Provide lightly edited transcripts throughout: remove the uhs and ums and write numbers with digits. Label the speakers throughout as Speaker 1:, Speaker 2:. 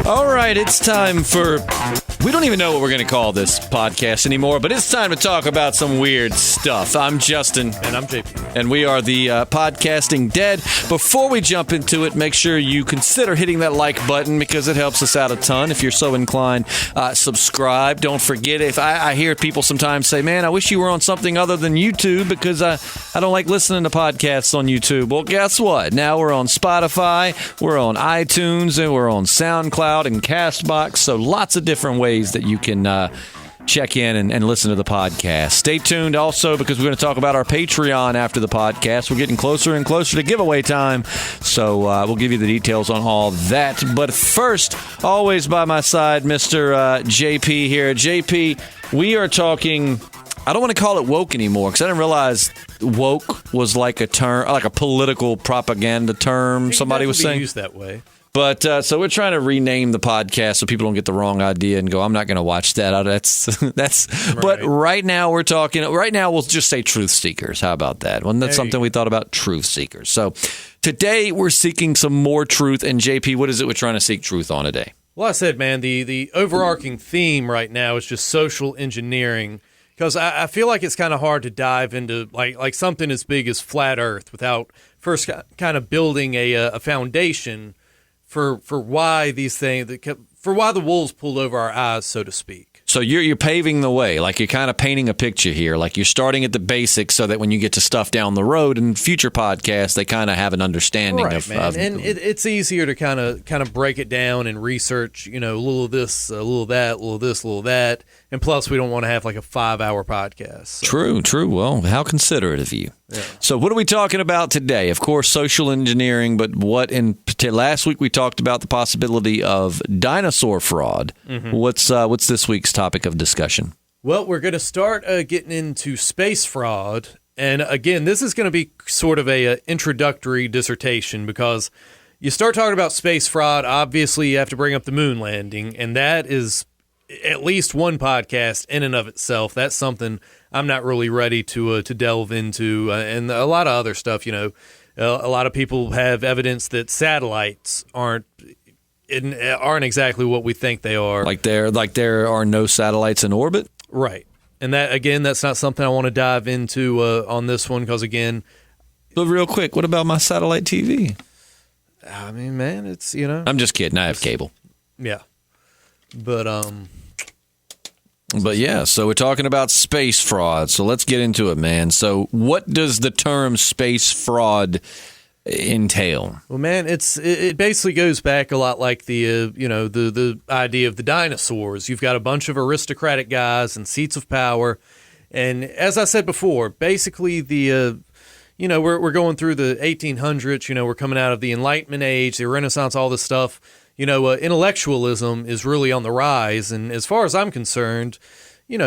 Speaker 1: All right, it's time for... We don't even know what we're going to call this podcast anymore, but it's time to talk about some weird stuff. I'm Justin.
Speaker 2: And I'm JP.
Speaker 1: And we are the Podcasting Dead. Before we jump into it, make sure you consider hitting that like button because it helps us out a ton. If you're so inclined, subscribe. Don't forget, if I hear people sometimes say, man, I wish you were on something other than YouTube because I don't like listening to podcasts on YouTube. Well, guess what? Now we're on Spotify, we're on iTunes, and we're on Soundcloud and CASTBOX. So lots of different ways that you can check in and listen to the podcast. Stay tuned also because we're going to talk about our Patreon after the podcast. We're getting closer and closer to giveaway time, so we'll give you the details on all that. But first, always by my side, Mr. JP here. JP, we are talking... I don't want to call it woke anymore because I didn't realize woke was like a term, like a political propaganda term. Somebody was saying
Speaker 2: used that way.
Speaker 1: But so we're trying to rename the podcast so people don't get the wrong idea and go, I'm not going to watch that. That's. Right. But right now we're talking. Right now we'll just say truth seekers. How about that? Well, that's something we thought about, truth seekers. So today we're seeking some more truth. And JP, what is it we're trying to seek truth on today?
Speaker 2: Well, I said, man, the overarching theme right now is just social engineering. Because I feel like it's kind of hard to dive into like something as big as flat Earth without first kind of building a foundation for why these things, for why the wolves pulled over our eyes, so to speak.
Speaker 1: So you're paving the way, like you're kind of painting a picture here, like you're starting at the basics so that when you get to stuff down the road in future podcasts, they kind of have an understanding
Speaker 2: right, man. And it's easier to kind of break it down and research, a little of this, a little of that, a little of this, a little of that. And plus, we don't want to have like a 5-hour podcast. So. True. Well, how considerate of you. Yeah. So what are we talking about today? Of course, social engineering, but what in last week we talked about the possibility of dinosaur fraud. Mm-hmm. What's this week's topic of discussion? Well, we're going to start getting into space fraud. And again, this is going to be sort of a introductory dissertation because you start talking about space fraud, obviously you have to bring up the moon landing, and that is at least one podcast in and of itself. That's something I'm not really ready to delve into, and a lot of other stuff. A lot of people have evidence that satellites aren't exactly what we think they are.
Speaker 1: Like there are no satellites in orbit,
Speaker 2: right? And that again, that's not something I want to dive into on this one because again.
Speaker 1: But real quick, what about my satellite TV?
Speaker 2: I mean, man, it's
Speaker 1: I'm just kidding. I have cable.
Speaker 2: Yeah, but
Speaker 1: yeah, so we're talking about space fraud. So let's get into it, man. So what does the term space fraud entail?
Speaker 2: Well, man, it basically goes back a lot like the idea of the dinosaurs. You've got a bunch of aristocratic guys in seats of power, and as I said before, basically we're going through the 1800s. We're coming out of the Enlightenment age, the Renaissance, all this stuff. Intellectualism is really on the rise, and as far as I'm concerned,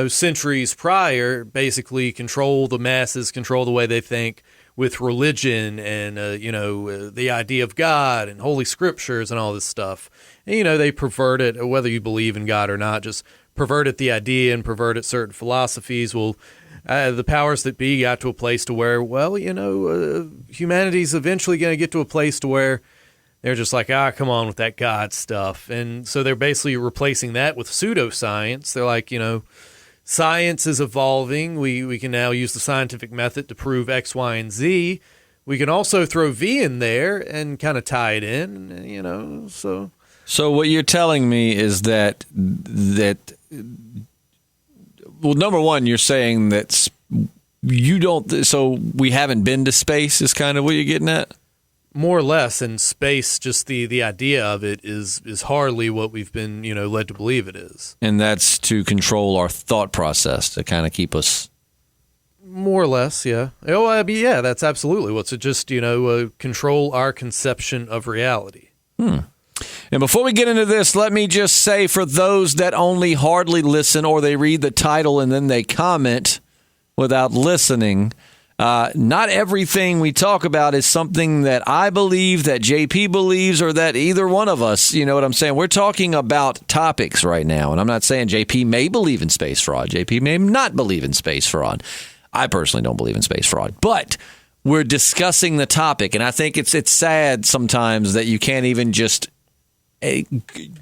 Speaker 2: centuries prior, basically control the masses, control the way they think with religion and, the idea of God and holy scriptures and all this stuff. And, they perverted, whether you believe in God or not, just perverted the idea and perverted certain philosophies. Well, the powers that be got to a place to where, humanity's eventually going to get to a place to where they're just like, come on with that God stuff. And so they're basically replacing that with pseudoscience. They're like, science is evolving. We can now use the scientific method to prove X, Y, and Z. We can also throw V in there and kind of tie it in, so.
Speaker 1: So what you're telling me is that well, number one, you're saying that so we haven't been to space is kind of what you're getting at?
Speaker 2: More or less, in space, just the idea of it is hardly what we've been, led to believe it is.
Speaker 1: And that's to control our thought process, to kind of keep us...
Speaker 2: More or less, yeah. Yeah, that's absolutely what's it. Just, control our conception of reality.
Speaker 1: And before we get into this, let me just say, for those that only hardly listen or they read the title and then they comment without listening... not everything we talk about is something that I believe, that JP believes, or that either one of us, you know what I'm saying? We're talking about topics right now, and I'm not saying JP may believe in space fraud. JP may not believe in space fraud. I personally don't believe in space fraud. But we're discussing the topic, and I think it's sad sometimes that you can't even just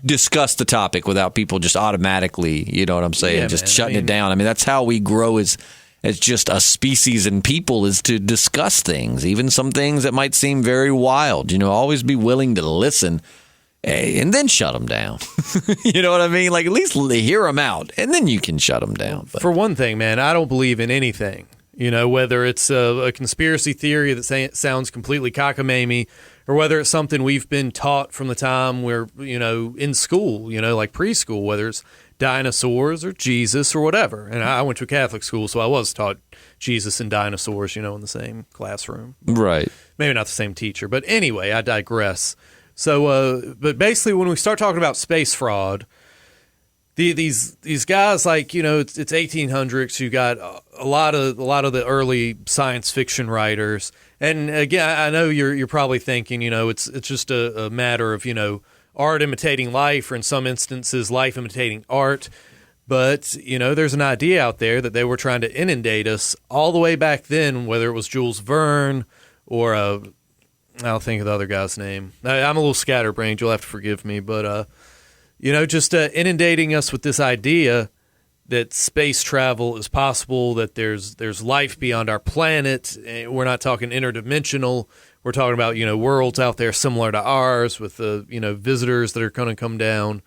Speaker 1: discuss the topic without people just automatically, you know what I'm saying, shutting it down. I mean, that's how we grow as just a species and people, is to discuss things, even some things that might seem very wild. Always be willing to listen and then shut them down. You know what I mean? Like, at least hear them out, and then you can shut them down. But
Speaker 2: for one thing, man, I don't believe in anything. Whether it's a conspiracy theory that sounds completely cockamamie, or whether it's something we've been taught from the time we're, in school, like preschool, whether it's dinosaurs or Jesus or whatever. And I went to a Catholic school, so I was taught Jesus and dinosaurs, in the same classroom.
Speaker 1: Right.
Speaker 2: Maybe not the same teacher. But anyway, I digress. So, but basically, when we start talking about space fraud, these guys, like, it's 1800s. You got a lot of the early science fiction writers, and again, I know you're probably thinking, it's just a matter of art imitating life, or in some instances, life imitating art. But there's an idea out there that they were trying to inundate us all the way back then, whether it was Jules Verne or I'll think of the other guy's name. I'm a little scatterbrained. You'll have to forgive me, but just inundating us with this idea that space travel is possible, that there's life beyond our planet. We're not talking interdimensional. We're talking about, worlds out there similar to ours with, visitors that are going to come down.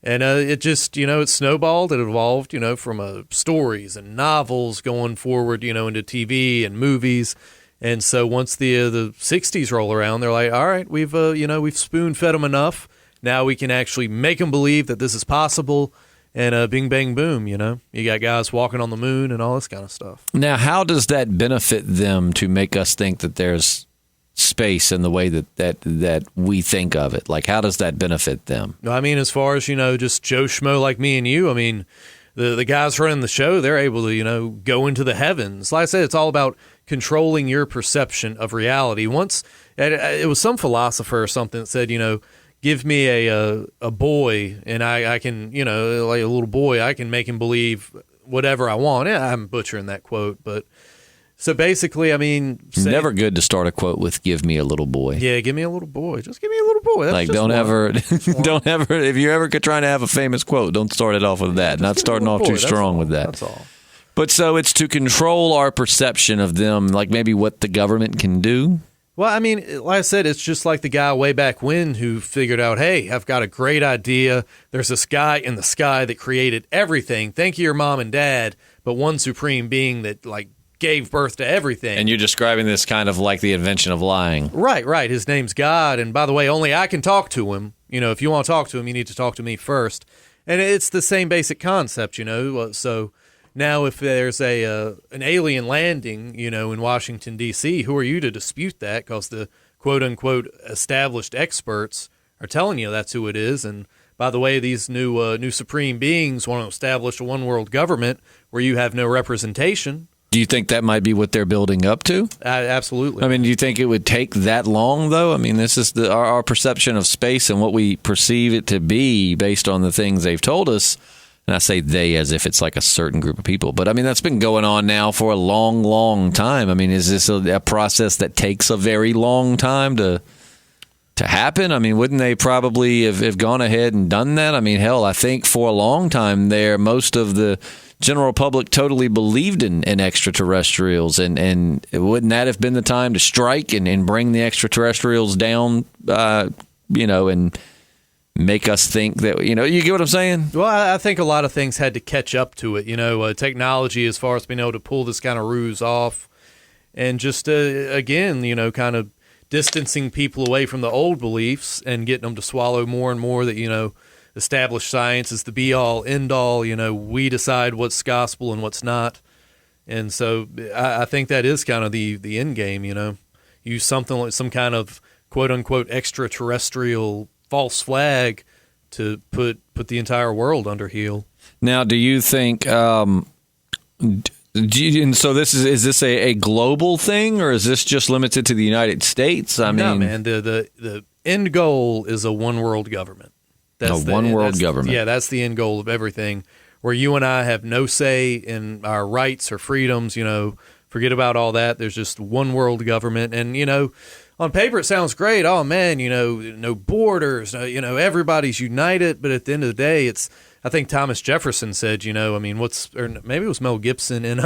Speaker 2: And it just, it snowballed. It evolved, from stories and novels going forward, into TV and movies. And so once the 60s roll around, they're like, all right, we've spoon-fed them enough. Now we can actually make them believe that this is possible, and bing, bang, boom, you got guys walking on the moon and all this kind of stuff. Now,
Speaker 1: how does that benefit them to make us think that there's space in the way that we think of it? Like, how does that benefit them?
Speaker 2: I mean, as far as, just Joe Schmo like me and you, I mean, the guys running the show, they're able to, go into the heavens. Like I said, it's all about controlling your perception of reality. Once, it was some philosopher or something that said, give me a boy, and I can, like a little boy, I can make him believe whatever I want. Yeah, I'm butchering that quote, but so basically, I mean,
Speaker 1: never good to start a quote with "give me a little boy."
Speaker 2: Yeah, give me a little boy. Just give me a little boy. That's
Speaker 1: like, don't ever. If you're ever trying to have a famous quote, don't start it off with that. Not starting off too strong with that.
Speaker 2: That's all.
Speaker 1: But so it's to control our perception of them, like maybe what the government can do.
Speaker 2: Well, I mean, like I said, it's just like the guy way back when who figured out, hey, I've got a great idea. There's this guy in the sky that created everything. Thank you, your mom and dad, but one supreme being that, like, gave birth to everything.
Speaker 1: And you're describing this kind of like the invention of lying.
Speaker 2: Right. His name's God. And by the way, only I can talk to him. If you want to talk to him, you need to talk to me first. And it's the same basic concept, So now if there's an alien landing, in Washington, D.C., who are you to dispute that? Because the quote-unquote established experts are telling you that's who it is. And by the way, these new supreme beings want to establish a one-world government where you have no representation.
Speaker 1: Do you think that might be what they're building up to?
Speaker 2: Absolutely.
Speaker 1: I mean, do you think it would take that long, though? I mean, this is our perception of space and what we perceive it to be based on the things they've told us. And I say they as if it's like a certain group of people. But, I mean, that's been going on now for a long, long time. I mean, is this a process that takes a very long time to happen? I mean, wouldn't they probably have gone ahead and done that? I mean, hell, I think for a long time there, most of the general public totally believed in extraterrestrials. And wouldn't that have been the time to strike and bring the extraterrestrials down, and make us think that, you get what I'm saying?
Speaker 2: Well, I think a lot of things had to catch up to it, technology as far as being able to pull this kind of ruse off. And just, again, kind of distancing people away from the old beliefs and getting them to swallow more and more that, established science is the be-all, end-all. We decide what's gospel and what's not. And so I think that is kind of the end game, Use something like some kind of quote-unquote extraterrestrial false flag to put the entire world under heel.
Speaker 1: Now, do you think? And so is this a global thing, or is this just limited to the United States? I mean,
Speaker 2: man, the end goal is a one world government.
Speaker 1: That's one world government.
Speaker 2: Yeah, that's the end goal of everything. Where you and I have no say in our rights or freedoms. forget about all that. There's just one world government. And, on paper it sounds great. Oh, man, no borders, everybody's united. But at the end of the day, I think Thomas Jefferson said, or maybe it was Mel Gibson in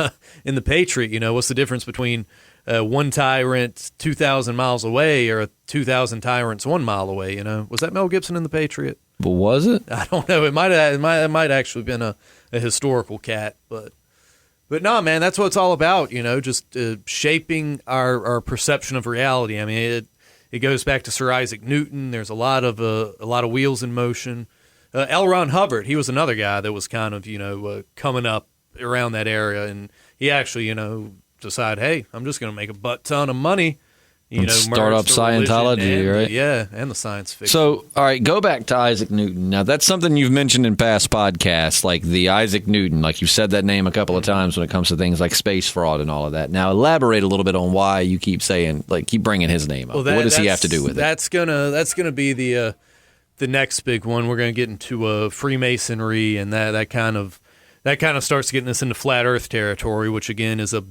Speaker 2: The Patriot, what's the difference between one tyrant 2,000 miles away or 2,000 tyrants 1 mile away? Was that Mel Gibson in The Patriot?
Speaker 1: But was it?
Speaker 2: I don't know. It might actually been a historical cat, but no, man, that's what it's all about. Just shaping our perception of reality. I mean, it goes back to Sir Isaac Newton. There's a lot of wheels in motion. L. Ron Hubbard, he was another guy that was kind of coming up around that area, and he actually decided, hey, I'm just going to make a butt ton of money.
Speaker 1: Start up Scientology, right?
Speaker 2: Yeah, and the science fiction.
Speaker 1: So, all right, go back to Isaac Newton. Now, that's something you've mentioned in past podcasts, like the Isaac Newton. Like, you've said that name a couple of times when it comes to things like space fraud and all of that. Now, elaborate a little bit on why you keep bringing his name up. Well, what does he have to do with it?
Speaker 2: That's gonna be the next big one. We're gonna get into Freemasonry, and that kind of starts getting us into flat Earth territory, which again is a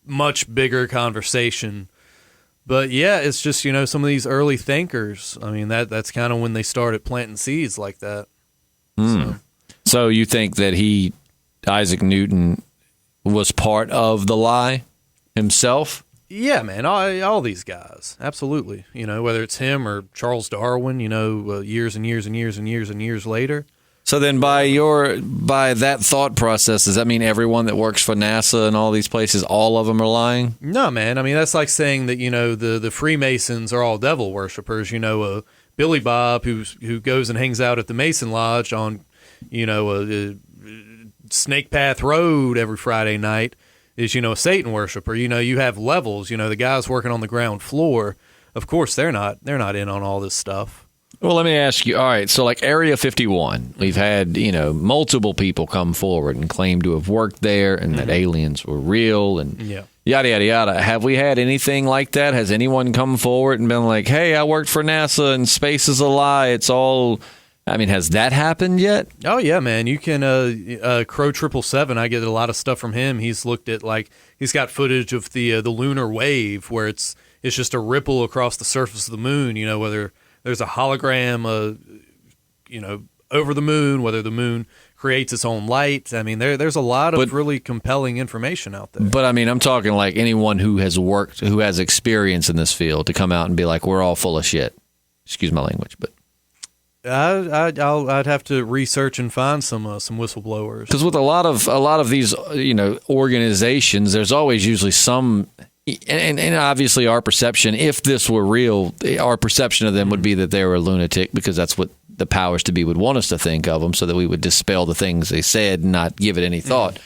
Speaker 2: much bigger conversation. But yeah, it's just, some of these early thinkers. I mean, that's kind of when they started planting seeds like that.
Speaker 1: So you think that Isaac Newton, was part of the lie himself?
Speaker 2: Yeah, man, all these guys, absolutely. Whether it's him or Charles Darwin, years and years and years and years and years later.
Speaker 1: So then by that thought process, does that mean everyone that works for NASA and all these places, all of them are lying?
Speaker 2: No, man. I mean, that's like saying that, the Freemasons are all devil worshippers. Billy Bob, who goes and hangs out at the Mason Lodge on, Snake Path Road every Friday night is, a Satan worshiper. You have levels. The guys working on the ground floor, of course, they're not in on all this stuff.
Speaker 1: Well, let me ask you, all right, so like Area 51, we've had, multiple people come forward and claim to have worked there and that aliens were real and yada, yada, yada. Have we had anything like that? Has anyone come forward and been like, hey, I worked for NASA and space is a lie, it's all... has that happened yet?
Speaker 2: Oh, yeah, man. You can, Crow 777, I get a lot of stuff from him. He's looked at, he's got footage of the lunar wave where it's just a ripple across the surface of the moon, whether... There's a hologram, over the moon, whether the moon creates its own light. I mean, there's a lot of really compelling information out there. But,
Speaker 1: I'm talking like anyone who has worked, who has experience in this field to come out and be like, we're all full of shit. Excuse my language, but...
Speaker 2: I'd have to research and find some whistleblowers.
Speaker 1: Because with a lot of these, organizations, there's always usually some... And obviously our perception, if this were real, our perception of them would be that they were a lunatic because that's what the powers to be would want us to think of them so that we would dispel the things they said and not give it any thought.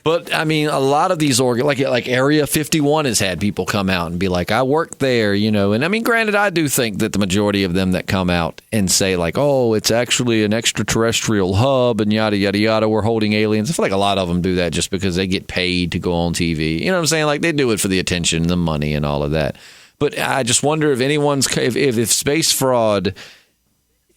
Speaker 1: But, a lot of these, like Area 51 has had people come out and be like, I worked there, And, granted, I do think that the majority of them that come out and say, like, oh, it's actually an extraterrestrial hub and yada, yada, yada, we're holding aliens. I feel like a lot of them do that just because they get paid to go on TV. You know what I'm saying? Like, they do it for the attention, the money, and all of that. But I just wonder if if space fraud...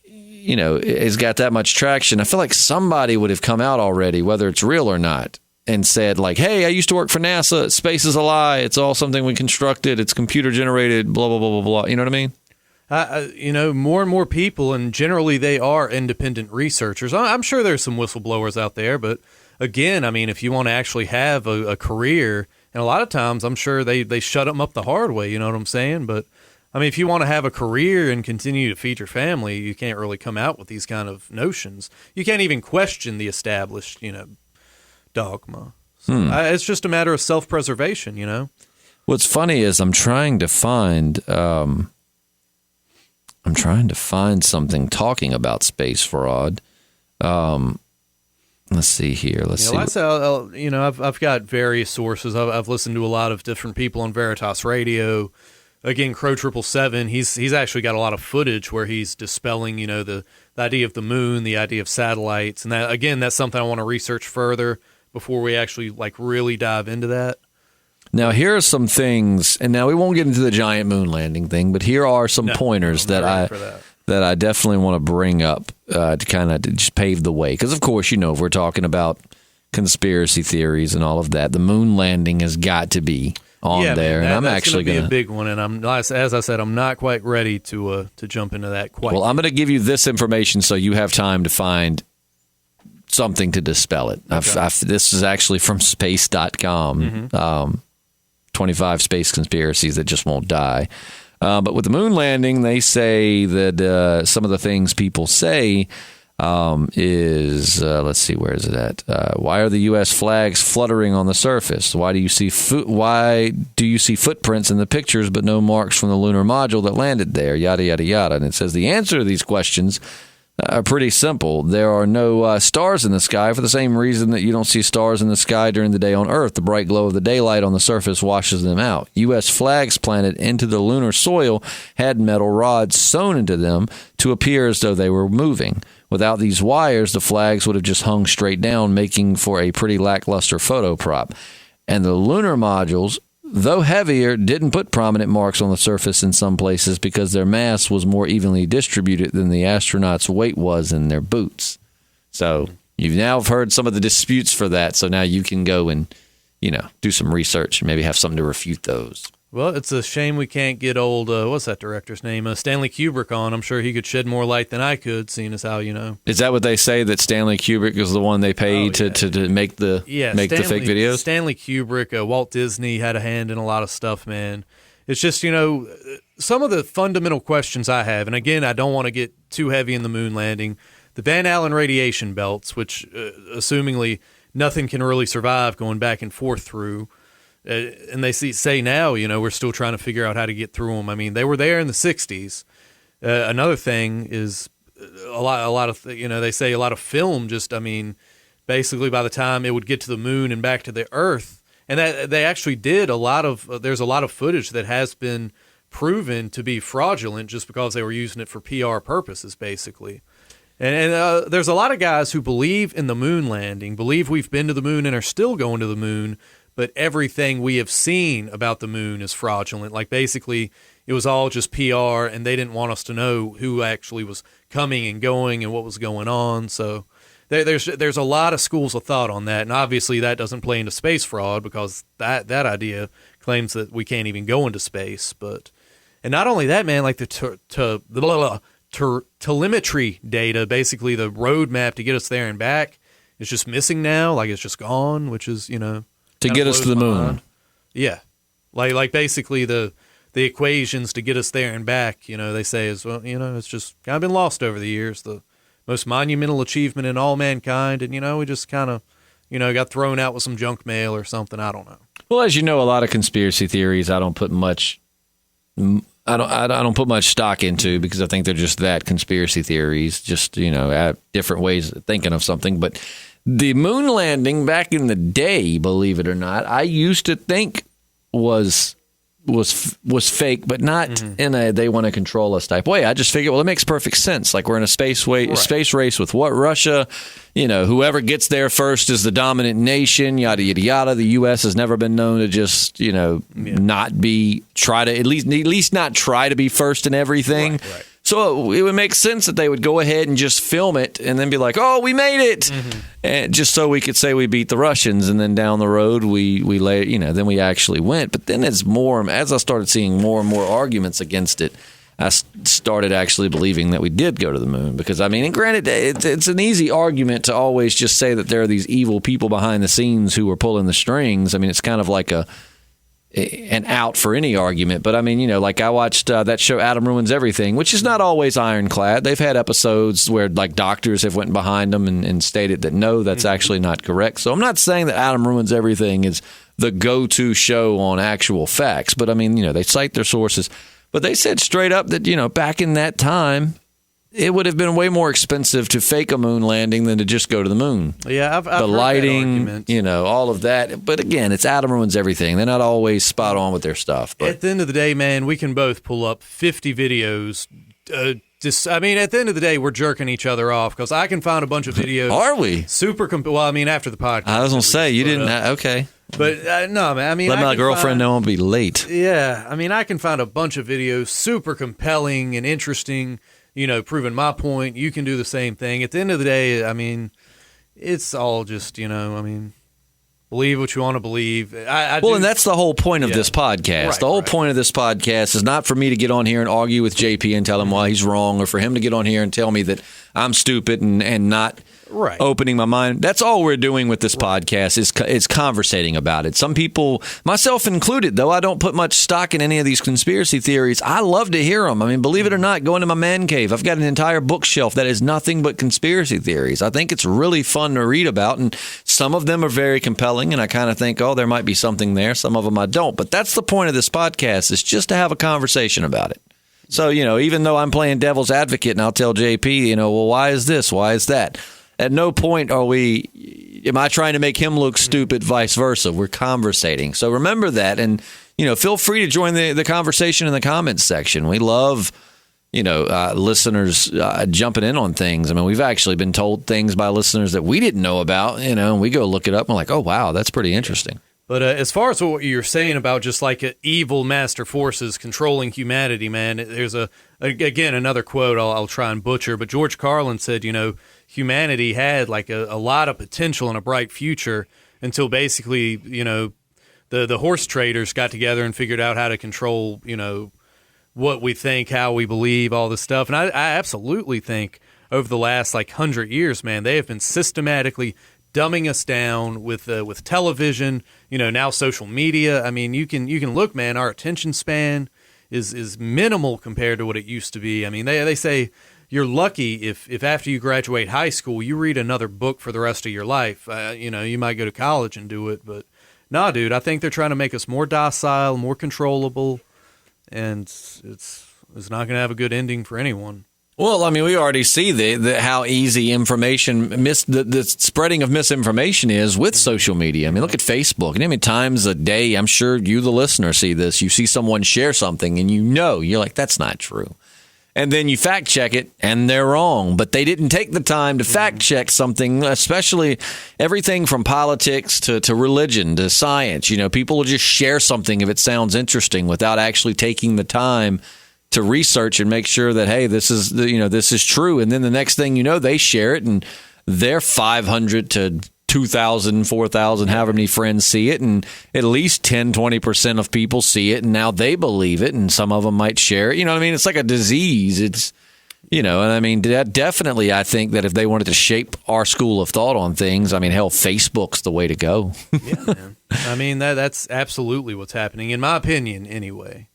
Speaker 1: has got that much traction. I feel like somebody would have come out already, whether it's real or not, and said like, hey, I used to work for NASA. Space is a lie. It's all something we constructed. It's computer generated, blah, blah, blah, blah, blah. You know what I mean?
Speaker 2: More and more people, and generally they are independent researchers. I'm sure there's some whistleblowers out there, but again, if you want to actually have a career, and a lot of times I'm sure they shut them up the hard way, you know what I'm saying? But if you want to have a career and continue to feed your family, you can't really come out with these kind of notions. You can't even question the established, dogma. So it's just a matter of self-preservation,
Speaker 1: What's funny is I'm trying to find something talking about space fraud. Let's see here.
Speaker 2: I've got various sources. I've listened to a lot of different people on Veritas Radio. Again, Crow 777, he's actually got a lot of footage where he's dispelling, the idea of the moon, the idea of satellites, and that's something I want to research further before we actually really dive into that.
Speaker 1: Now, here are some things, and now we won't get into the giant moon landing thing, but here are some pointers that I definitely want to bring up to kind of just pave the way. Because, of course, if we're talking about conspiracy theories and all of that, the moon landing has got to be on there.
Speaker 2: Man,
Speaker 1: and I'm
Speaker 2: that's
Speaker 1: actually
Speaker 2: going to
Speaker 1: going
Speaker 2: be a big one. And as I said, I'm not quite ready to jump into that quite.
Speaker 1: Well, I'm going to give you this information so you have time to find something to dispel it.
Speaker 2: Okay.
Speaker 1: This is actually from space.com. 25 space conspiracies that just won't die. But with the moon landing, they say that some of the things people say is, let's see, where is it at? Why are the U.S. flags fluttering on the surface? Why do you see footprints in the pictures but no marks from the lunar module that landed there? Yada, yada, yada. And it says the answer to these questions are pretty simple. There are no stars in the sky for the same reason that you don't see stars in the sky during the day on Earth. The bright glow of the daylight on the surface washes them out. U.S. flags planted into the lunar soil had metal rods sewn into them to appear as though they were moving. Without these wires, the flags would have just hung straight down, making for a pretty lackluster photo prop. And the lunar modules, though heavier, didn't put prominent marks on the surface in some places because their mass was more evenly distributed than the astronauts' weight was in their boots. So you've now heard some of the disputes for that, so now you can go and, do some research and maybe have something to refute those.
Speaker 2: Well, it's a shame we can't get old, what's that director's name? Stanley Kubrick on. I'm sure he could shed more light than I could, seeing as how,
Speaker 1: Is that what they say, that Stanley Kubrick is the one they paid to make the the fake videos?
Speaker 2: Stanley Kubrick, Walt Disney had a hand in a lot of stuff, man. It's just, some of the fundamental questions I have, and again, I don't want to get too heavy in the moon landing, the Van Allen radiation belts, which assumingly nothing can really survive going back and forth through. And they say now, we're still trying to figure out how to get through them. I mean, they were there in the 60s. Another thing is a lot of, they say a lot of film basically by the time it would get to the moon and back to the Earth, and that they actually did there's a lot of footage that has been proven to be fraudulent just because they were using it for PR purposes, basically. And there's a lot of guys who believe in the moon landing, believe we've been to the moon and are still going to the moon, but everything we have seen about the moon is fraudulent. Like, basically, it was all just PR, and they didn't want us to know who actually was coming and going and what was going on. So there's a lot of schools of thought on that, and obviously that doesn't play into space fraud because that idea claims that we can't even go into space. And not only that, man, like the telemetry data, basically the roadmap to get us there and back, is just missing now. Like, it's just gone, which is,
Speaker 1: to get us to the moon.
Speaker 2: Mind. Yeah. Like basically the equations to get us there and back, they say is, well, it's just kind of been lost over the years. The most monumental achievement in all mankind. And, we just kind of, got thrown out with some junk mail or something. I don't know.
Speaker 1: Well, as you know, a lot of conspiracy theories I don't put much stock into because I think they're just that, conspiracy theories, just, different ways of thinking of something. But the moon landing back in the day, believe it or not, I used to think was fake, but not in a they want to control us type way. I just figured, well, it makes perfect sense. Like, we're in a space race with Russia. Whoever gets there first is the dominant nation. Yada yada yada. The U.S. has never been known to just not be at least not try to be first in everything. Right. So it would make sense that they would go ahead and just film it and then be like, "Oh, we made it," and just so we could say we beat the Russians. And then down the road, then we actually went. But then as I started seeing more and more arguments against it, I started actually believing that we did go to the moon. Because and granted, it's an easy argument to always just say that there are these evil people behind the scenes who are pulling the strings. It's kind of like an out for any argument. But like I watched that show Adam Ruins Everything, which is not always ironclad. They've had episodes where like doctors have went behind them and stated that no, that's actually not correct. So I'm not saying that Adam Ruins Everything is the go-to show on actual facts, but they cite their sources. But they said straight up that back in that time, it would have been way more expensive to fake a moon landing than to just go to the moon.
Speaker 2: Yeah, I've
Speaker 1: the
Speaker 2: heard
Speaker 1: lighting,
Speaker 2: that argument.
Speaker 1: All of that. But again, it's Adam Ruins Everything. They're not always spot on with their stuff. But
Speaker 2: at the end of the day, man, we can both pull up 50 videos. At the end of the day, we're jerking each other off because I can find a bunch of videos.
Speaker 1: Are we?
Speaker 2: After the podcast.
Speaker 1: I was going to say, you didn't. Okay.
Speaker 2: But no, man.
Speaker 1: Let my girlfriend know I'll be late.
Speaker 2: Yeah. I can find a bunch of videos super compelling and interesting, proving my point. You can do the same thing. At the end of the day, it's all just, I mean, believe what you want to believe.
Speaker 1: And that's the whole point of this podcast.
Speaker 2: Right,
Speaker 1: the whole point of this podcast is not for me to get on here and argue with JP and tell him why he's wrong, or for him to get on here and tell me that I'm stupid and not opening my mind. That's all we're doing with this podcast is conversating about it. Some people, myself included, though I don't put much stock in any of these conspiracy theories, I love to hear them. I mean, believe it or not, go into my man cave. I've got an entire bookshelf that is nothing but conspiracy theories. I think it's really fun to read about, and some of them are very compelling, and I kind of think, there might be something there. Some of them I don't. But that's the point of this podcast, is just to have a conversation about it. So, even though I'm playing devil's advocate and I'll tell JP, well, why is this? Why is that? At no point am I trying to make him look stupid, vice versa. We're conversating. So remember that. And, feel free to join the conversation in the comments section. We love, listeners jumping in on things. I mean, we've actually been told things by listeners that we didn't know about, and we go look it up and we're like, oh, wow, that's pretty interesting.
Speaker 2: But as far as what you're saying about just like evil master forces controlling humanity, man, there's again, another quote I'll try and butcher, but George Carlin said, humanity had like a lot of potential and a bright future until basically, the horse traders got together and figured out how to control, what we think, how we believe, all this stuff. And I absolutely think over the last 100 years, man, they have been systematically dumbing us down with television, now social media. I mean, you can look, man, our attention span is minimal compared to what it used to be. I mean, they say you're lucky if after you graduate high school, you read another book for the rest of your life. You might go to college and do it, but nah, dude, I think they're trying to make us more docile, more controllable, and it's not going to have a good ending for anyone.
Speaker 1: Well, I mean, we already see the how easy the spreading of misinformation is with social media. I mean, look at Facebook. And how many times a day, I'm sure you, the listener, see this. You see someone share something and you're like, that's not true. And then you fact check it and they're wrong. But they didn't take the time to fact check something, especially everything from politics to religion to science. People will just share something if it sounds interesting without actually taking the time to research and make sure that, hey, this is true. And then the next thing you know, they share it and their 500 to 2,000, 4,000, however many friends see it. And at least 10, 20% of people see it. And now they believe it. And some of them might share it. You know what I mean? It's like a disease. It's, and I mean, definitely, I think that if they wanted to shape our school of thought on things, I mean, hell, Facebook's the way to go.
Speaker 2: Yeah, man. I mean, that's absolutely what's happening, in my opinion, anyway.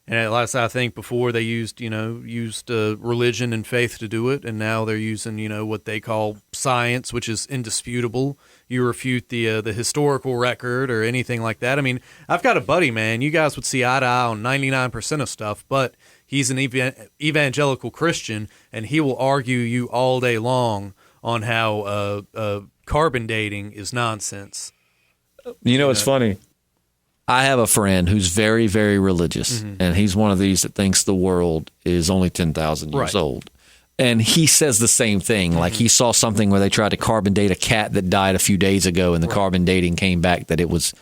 Speaker 2: And last I think before they used religion and faith to do it, and now they're using what they call science, which is indisputable. You refute the historical record or anything like that. I mean, I've got a buddy, man. You guys would see eye to eye on 99% of stuff, but he's an evangelical Christian, and he will argue you all day long on how carbon dating is nonsense.
Speaker 1: It's funny. I have a friend who's very, very religious, and he's one of these that thinks the world is only 10,000 years old. And he says the same thing. Like, he saw something where they tried to carbon date a cat that died a few days ago, and the carbon dating came back that it was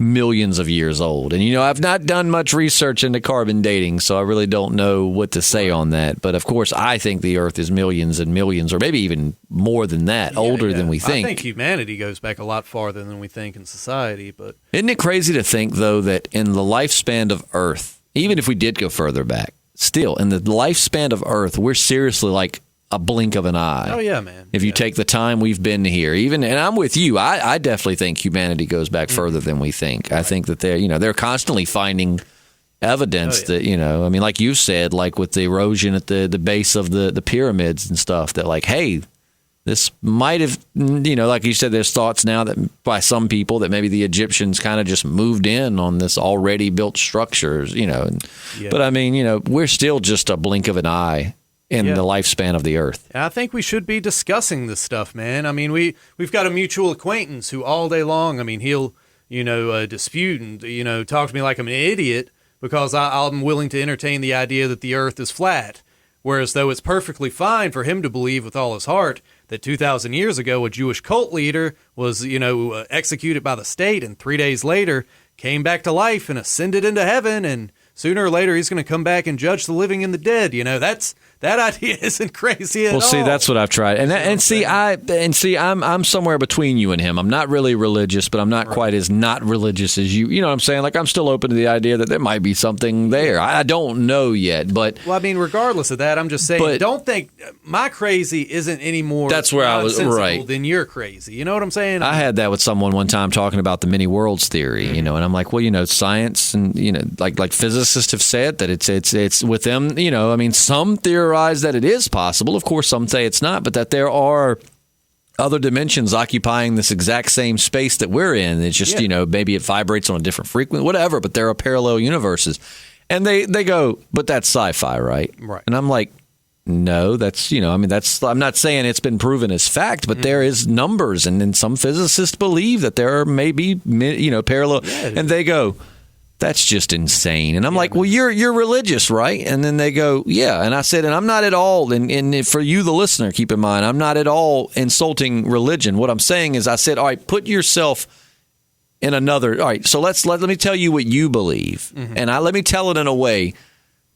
Speaker 1: millions of years old. And, I've not done much research into carbon dating, so I really don't know what to say on that. But, of course, I think the Earth is millions and millions, or maybe even more than that, older than we think.
Speaker 2: I think humanity goes back a lot farther than we think in society. But
Speaker 1: isn't it crazy to think, though, that in the lifespan of Earth, even if we did go further back, still, in the lifespan of Earth, we're seriously like a blink of an eye.
Speaker 2: Oh, yeah, man.
Speaker 1: If you take the time we've been here, and I'm with you, I definitely think humanity goes back further than we think. I think that they're constantly finding evidence that, I mean, like you said, like with the erosion at the base of the pyramids and stuff, that like, hey, this might have, like you said, there's thoughts now that by some people that maybe the Egyptians kind of just moved in on this already built structures, But I mean, we're still just a blink of an eye in the lifespan of the Earth.
Speaker 2: I think we should be discussing this stuff, man. I mean, we've got a mutual acquaintance who all day long, I mean, he'll, dispute and, talk to me like I'm an idiot because I'm willing to entertain the idea that the Earth is flat. Whereas though it's perfectly fine for him to believe with all his heart that 2,000 years ago a Jewish cult leader was, executed by the state and 3 days later came back to life and ascended into heaven and sooner or later he's going to come back and judge the living and the dead. That idea isn't crazy at all.
Speaker 1: Well, see, that's what I've tried, I'm somewhere between you and him. I'm not really religious, but I'm not quite as not religious as you. You know what I'm saying? Like, I'm still open to the idea that there might be something there. I don't know yet, but
Speaker 2: regardless of that, I'm just saying, don't think my crazy isn't any more.
Speaker 1: That's where I was right.
Speaker 2: Than you're crazy. You know what I'm saying?
Speaker 1: I had that with someone one time talking about the many worlds theory. And I'm like, well, science and like physicists have said that it's with them. Some theorize that it is possible. Of course, some say it's not, but that there are other dimensions occupying this exact same space that we're in. It's just, maybe it vibrates on a different frequency, whatever, but there are parallel universes. And they go, but that's sci-fi, right?
Speaker 2: Right.
Speaker 1: And I'm like, no, that's, I'm not saying it's been proven as fact, but there is numbers. And then some physicists believe that there are maybe, parallel. Yeah, and they go, that's just insane. And I'm like, well, you're religious, right? And then they go, yeah. And I said, and I'm not at all, and for you, the listener, keep in mind, I'm not at all insulting religion. What I'm saying is I said, all right, put yourself in another, all right, so let me tell you what you believe. And let me tell it in a way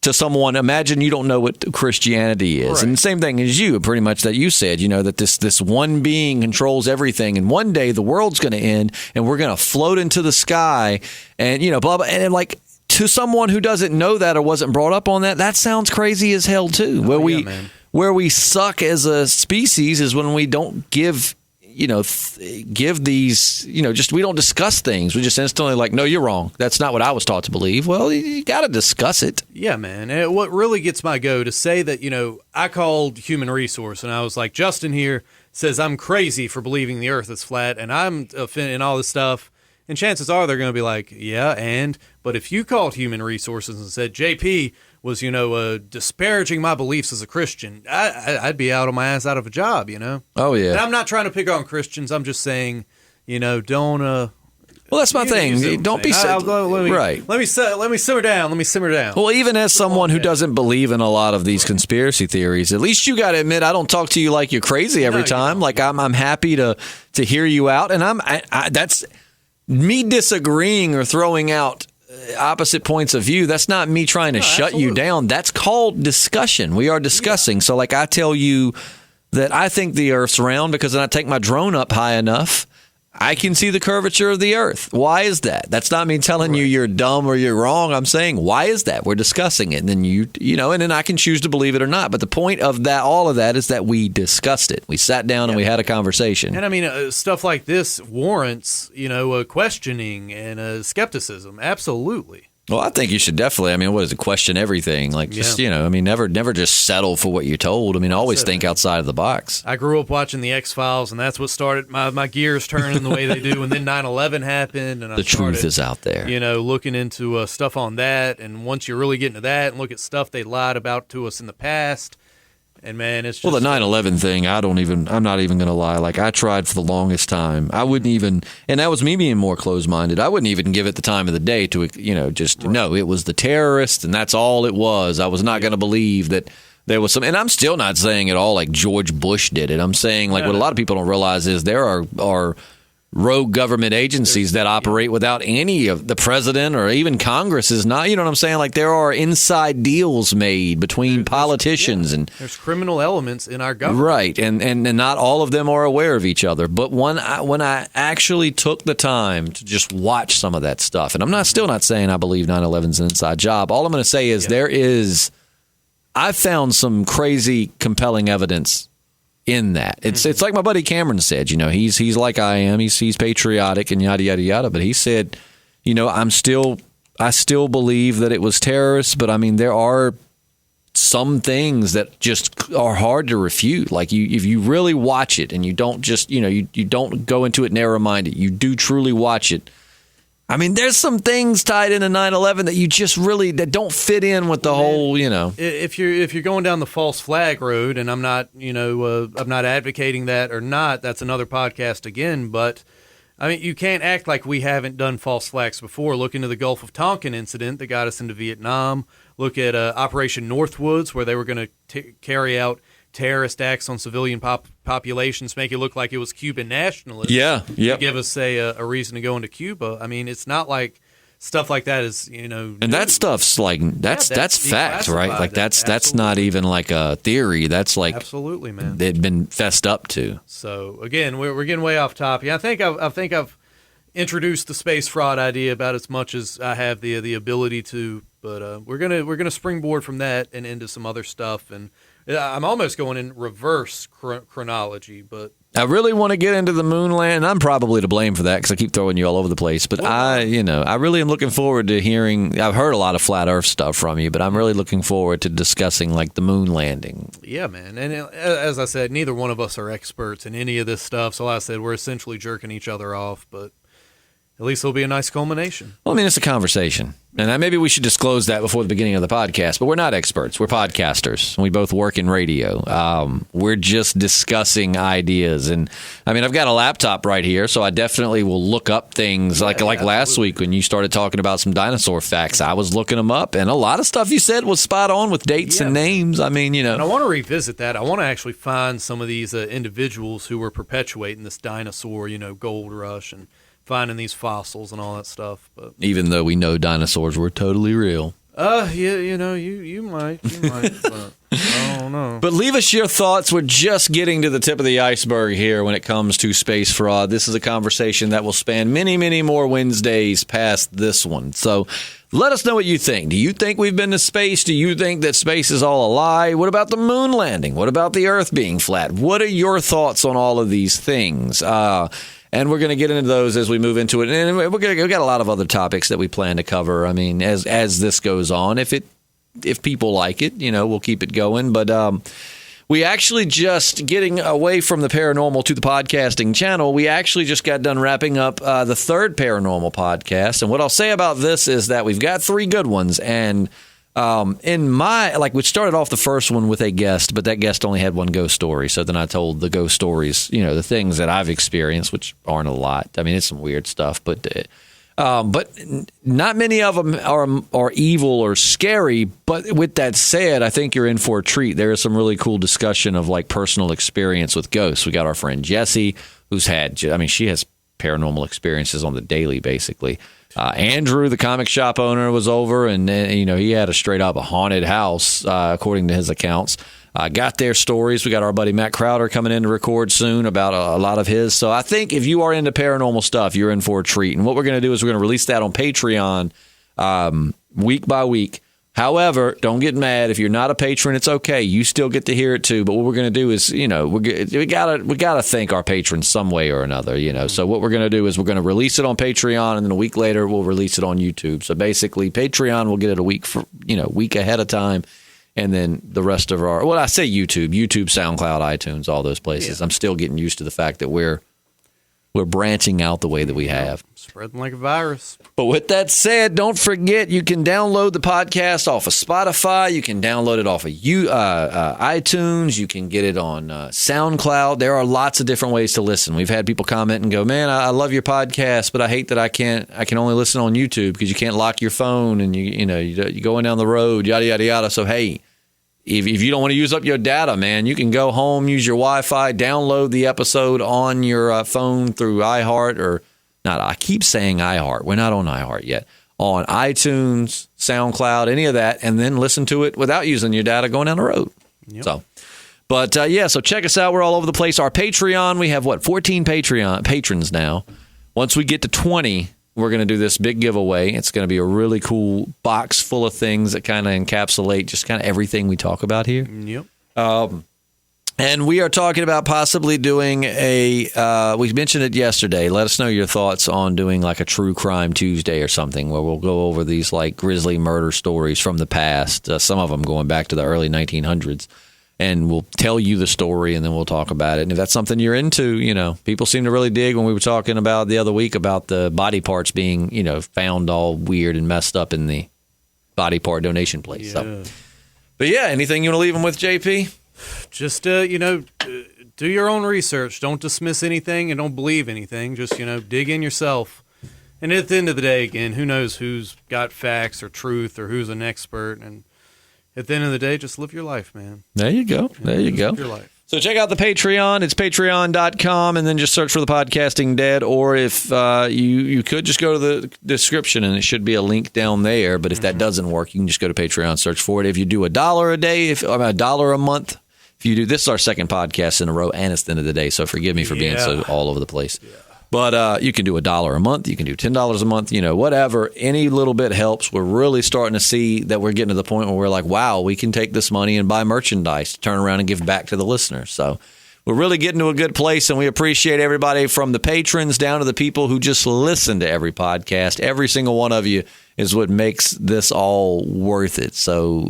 Speaker 1: to someone. Imagine you don't know what Christianity is. Right. And the same thing as you, pretty much, that you said, that this one being controls everything. And one day the world's going to end and we're going to float into the sky and, blah, blah. And like, to someone who doesn't know that or wasn't brought up on that, that sounds crazy as hell too. Where we suck as a species is when we don't give these, we don't discuss things. We just instantly like, no, you're wrong. That's not what I was taught to believe. Well, you got to discuss it.
Speaker 2: Yeah, man. And what really gets my go to say that, I called human resource and I was like, Justin here says I'm crazy for believing the earth is flat and I'm offended all this stuff. And chances are they're going to be like, yeah, but if you called human resources and said JP was, disparaging my beliefs as a Christian, I'd be out on my ass out of a job,
Speaker 1: Oh, yeah.
Speaker 2: And I'm not trying to pick on Christians. I'm just saying, don't.
Speaker 1: Well, that's my thing. Don't be right.
Speaker 2: Let me simmer down.
Speaker 1: Well, even as someone who doesn't believe in a lot of these conspiracy theories, at least you got to admit I don't talk to you like you're crazy every time. Like I'm happy to hear you out, and that's me disagreeing or throwing out opposite points of view. That's not me trying to shut you down. That's called discussion. We are discussing. So like I tell you that I think the earth's round because when I take my drone up high enough, I can see the curvature of the earth. Why is that? That's not me telling you you're dumb or you're wrong. I'm saying, why is that? We're discussing it. And then and then I can choose to believe it or not. But the point of that, all of that, is that we discussed it. We sat down and we had a conversation.
Speaker 2: And stuff like this warrants, questioning and skepticism. Absolutely.
Speaker 1: Well, I think you should definitely, what is it, question everything. Like, just, never just settle for what you're told. Always think outside of the box.
Speaker 2: I grew up watching the X-Files, and that's what started my gears turning the way they do. And then 9/11 happened, and
Speaker 1: the truth is out there.
Speaker 2: Looking into stuff on that. And once you really get into that and look at stuff they lied about to us in the past, and man, it's just...
Speaker 1: Well, the 9/11 thing, I'm not even going to lie. Like, I tried for the longest time. I wouldn't even, and that was me being more closed-minded. I wouldn't even give it the time of the day to, no, it was the terrorists, and that's all it was. I was not going to believe that there was some, and I'm still not saying at all like George Bush did it. I'm saying like what a lot of people don't realize is there are rogue government agencies that operate without any of the president or even Congress is not, you know what I'm saying? Like there are inside deals made between politicians and
Speaker 2: there's criminal elements in our government.
Speaker 1: Right. And not all of them are aware of each other. But when I actually took the time to just watch some of that stuff, and I'm still not saying I believe 9/11's an inside job. All I'm going to say is I found some crazy compelling evidence in that. It's like my buddy Cameron said, he's like I am. He's patriotic and yada yada yada. But he said, I still believe that it was terrorists, but there are some things that just are hard to refute. Like if you really watch it and you don't just you don't go into it narrow-minded, you do truly watch it. There's some things tied into 9/11 that you just really that don't fit in with the whole,
Speaker 2: If you're going down the false flag road, and I'm not advocating that or not. That's another podcast again. But you can't act like we haven't done false flags before. Look into the Gulf of Tonkin incident that got us into Vietnam. Look at Operation Northwoods, where they were going to carry out terrorist acts on civilian populations, make it look like it was Cuban nationalists.
Speaker 1: Yeah.
Speaker 2: To give us a reason to go into Cuba. It's not like stuff like that is,
Speaker 1: and that stuff's like that's fact, right? Like that's not even like a theory. That's like
Speaker 2: absolutely, man.
Speaker 1: They've been fessed up to.
Speaker 2: So again, we're getting way off topic. I think I've introduced the space fraud idea about as much as I have the ability to, but we're gonna springboard from that and into some other stuff. And I'm almost going in reverse chronology, but
Speaker 1: I really want to get into the moon land. I'm probably to blame for that because I keep throwing you all over the place. But I really am looking forward to hearing. I've heard a lot of flat Earth stuff from you, but I'm really looking forward to discussing like the moon landing.
Speaker 2: Yeah, man. And as I said, neither one of us are experts in any of this stuff. So like I said, we're essentially jerking each other off, but at least it'll be a nice culmination.
Speaker 1: Well, I mean, it's a conversation. And maybe we should disclose that before the beginning of the podcast. But we're not experts. We're podcasters. We both work in radio. We're just discussing ideas. And, I mean, I've got a laptop right here, so I definitely will look up things. Like last week when you started talking about some dinosaur facts, I was looking them up. And a lot of stuff you said was spot on with dates and names. I mean, And
Speaker 2: I want to revisit that. I want to actually find some of these individuals who were perpetuating this dinosaur, gold rush and finding these fossils and all that stuff. But
Speaker 1: even though we know dinosaurs were totally real.
Speaker 2: Yeah, you might, but I don't know.
Speaker 1: But leave us your thoughts. We're just getting to the tip of the iceberg here when it comes to space fraud. This is a conversation that will span many, many more Wednesdays past this one. So let us know what you think. Do you think we've been to space? Do you think that space is all a lie? What about the moon landing? What about the Earth being flat? What are your thoughts on all of these things? And we're going to get into those as we move into it. And we've got a lot of other topics that we plan to cover. I mean, as this goes on, if people like it, we'll keep it going. But we actually just getting away from the paranormal to the podcasting channel. We actually just got done wrapping up the third paranormal podcast. And what I'll say about this is that we've got 3 good ones. And we started off the first one with a guest, but that guest only had one ghost story. So then I told the ghost stories, the things that I've experienced, which aren't a lot. I mean, it's some weird stuff, but not many of them are evil or scary. But with that said, I think you're in for a treat. There is some really cool discussion of like personal experience with ghosts. We got our friend Jessie, who's she has paranormal experiences on the daily, basically. Andrew, the comic shop owner, was over, and he had a straight up haunted house, according to his accounts. Got their stories. We got our buddy Matt Crowder coming in to record soon about a lot of his. So I think if you are into paranormal stuff, you're in for a treat. And what we're going to do is we're going to release that on Patreon week by week. However, don't get mad if you're not a patron. It's okay. You still get to hear it too. But what we're going to do is, we gotta thank our patrons some way or another. So what we're going to do is we're going to release it on Patreon, and then a week later we'll release it on YouTube. So basically, Patreon will get it a week ahead of time, and then the rest of I say YouTube, SoundCloud, iTunes, all those places. Yeah. I'm still getting used to the fact that we're branching out the way that we have.
Speaker 2: Spreading like a virus.
Speaker 1: But with that said, don't forget you can download the podcast off of Spotify. You can download it off of iTunes. You can get it on SoundCloud. There are lots of different ways to listen. We've had people comment and go, "Man, I love your podcast, but I hate that I can only listen on YouTube because you can't lock your phone and you're going down the road, yada yada yada." So hey, if you don't want to use up your data, man, you can go home, use your Wi-Fi, download the episode on your phone through iHeart or not. I keep saying iHeart. We're not on iHeart yet. On iTunes, SoundCloud, any of that, and then listen to it without using your data going down the road. Yep. So check us out. We're all over the place. Our Patreon, we have 14 patrons now. Once we get to 20, we're going to do this big giveaway. It's going to be a really cool box full of things that kind of encapsulate just kind of everything we talk about here.
Speaker 2: Yep.
Speaker 1: And we are talking about possibly doing we mentioned it yesterday. Let us know your thoughts on doing like a True Crime Tuesday or something where we'll go over these like grisly murder stories from the past, some of them going back to the early 1900s. And we'll tell you the story, and then we'll talk about it. And if that's something you're into, people seem to really dig when we were talking about the other week about the body parts being, found all weird and messed up in the body part donation place.
Speaker 2: Yeah.
Speaker 1: But yeah, anything you want to leave them with, JP?
Speaker 2: Just, do your own research. Don't dismiss anything and don't believe anything. Just, dig in yourself. And at the end of the day, again, who knows who's got facts or truth or who's an expert. And at the end of the day, just live your life, man.
Speaker 1: There you go. There you go.
Speaker 2: Live your life.
Speaker 1: So check out the Patreon. It's patreon.com, and then just search for the Podcasting Dead. Or if you could just go to the description, and it should be a link down there. But if that doesn't work, you can just go to Patreon, search for it. If you do $1 a day, $1 a month, if you do, this is our second podcast in a row, and it's the end of the day. So forgive me for being so all over the place. Yeah. But you can do $1 a month. You can do $10 a month. Whatever. Any little bit helps. We're really starting to see that we're getting to the point where we're like, wow, we can take this money and buy merchandise, turn around and give back to the listeners. So we're really getting to a good place, and we appreciate everybody from the patrons down to the people who just listen to every podcast. Every single one of you is what makes this all worth it. So,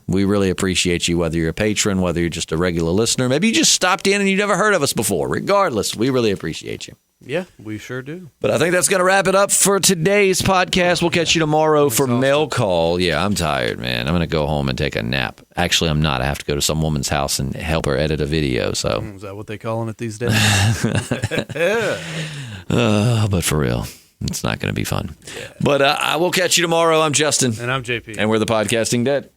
Speaker 1: we really appreciate you, whether you're a patron, whether you're just a regular listener. Maybe you just stopped in and you never heard of us before. Regardless, we really appreciate you.
Speaker 2: Yeah, we sure do.
Speaker 1: But I think that's going to wrap it up for today's podcast. We'll catch you tomorrow for Mail Call. Yeah, I'm tired, man. I'm going to go home and take a nap. Actually, I'm not. I have to go to some woman's house and help her edit a video. So
Speaker 2: is that what they're calling it these days?
Speaker 1: But for real, it's not going to be fun. Yeah. But I will catch you tomorrow. I'm Justin.
Speaker 2: And I'm JP.
Speaker 1: And we're the Podcasting Dead.